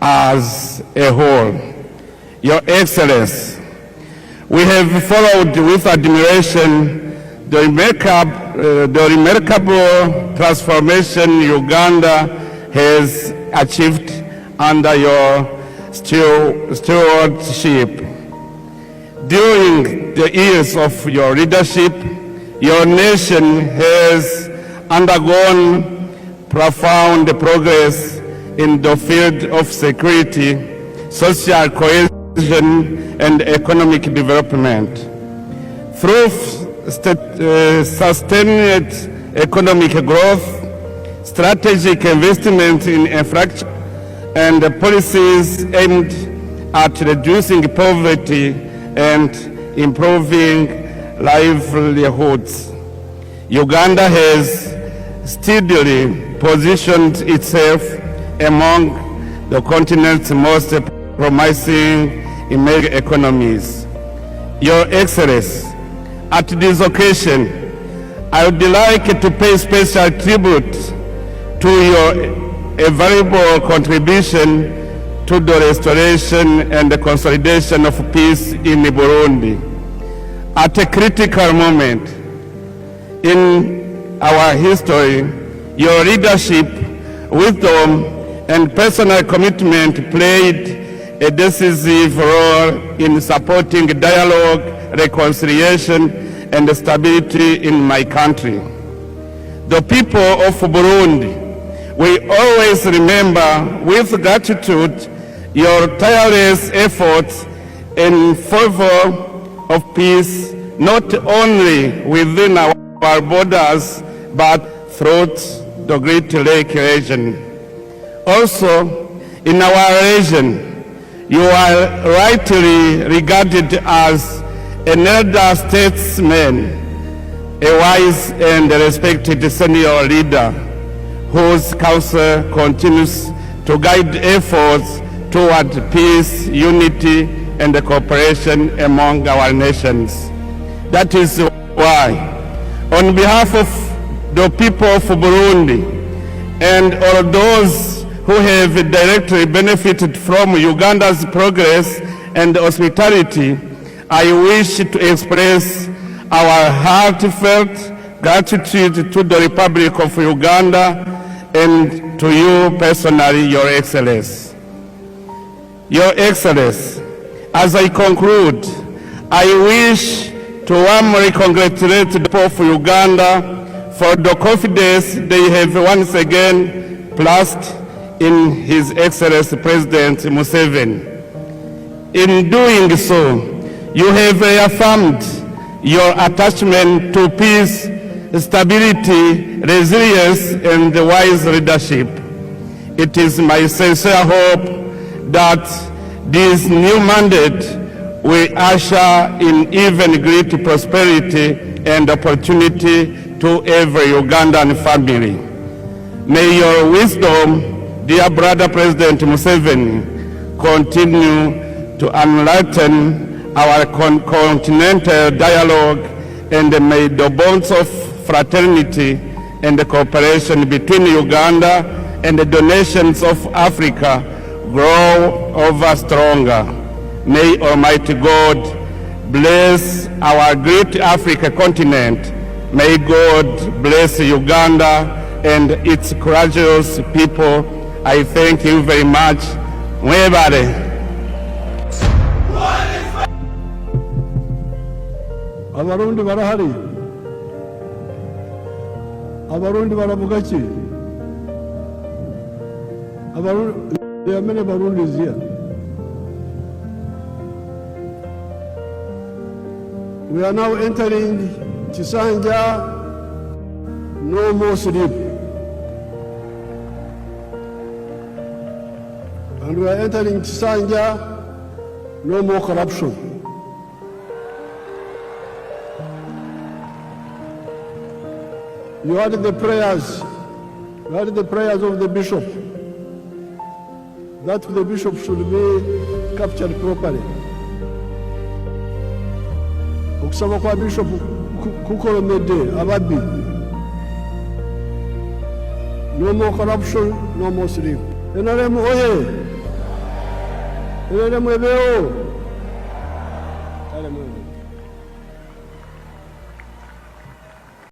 as a whole. Your Excellency, we have followed with admiration the remarkable transformation Uganda has achieved under your stewardship. During the years of your leadership, your nation has undergone profound progress in the field of security, social cohesion, and economic development. Through sustained economic growth, strategic investment in infrastructure, and policies aimed at reducing poverty and improving livelihoods, Uganda has steadily positioned itself among the continent's most promising emerging economies. Your Excellency, at this occasion, I would like to pay special tribute to your invaluable contribution to the restoration and the consolidation of peace in Burundi. At a critical moment in our history, your leadership, wisdom, and personal commitment played a decisive role in supporting dialogue, reconciliation, and stability in my country. The people of Burundi will always remember with gratitude your tireless efforts in favor of peace, not only within our borders, but throughout the Great Lake region. Also, in our region, you are rightly regarded as an elder statesman, a wise and respected senior leader whose counsel continues to guide efforts toward peace, unity, and cooperation among our nations. That is why, on behalf of the people of Burundi and all those who have directly benefited from Uganda's progress and hospitality, I wish to express our heartfelt gratitude to the Republic of Uganda and to you personally, Your Excellency. Your Excellency, as I conclude, I wish to warmly congratulate the people of Uganda for the confidence they have once again placed in His Excellency President Museveni. In doing so, you have reaffirmed your attachment to peace, stability, resilience, and wise leadership. It is my sincere hope that this new mandate will usher in even greater prosperity and opportunity to every Ugandan family. May your wisdom, dear brother President Museveni, continue to enlighten our continental dialogue, and may the bonds of fraternity and cooperation between Uganda and the nations of Africa grow ever stronger. May Almighty God bless our great Africa continent. May God bless Uganda and its courageous people. I thank you very much. Mwebale. Abarundi barahari. Abarundi baravuga ki? Abarundi, there are many Burundis here. We are now entering Chisanja, no more sleep. And we are entering Chisanja, no more corruption. You heard the prayers. You heard the prayers of the bishop. That the bishop should be captured properly. Okusaba kwa bishop kukolomedde ababbi. No more corruption, no more sleep. NRM oye! Irene mwebeo. Kale mwebeo.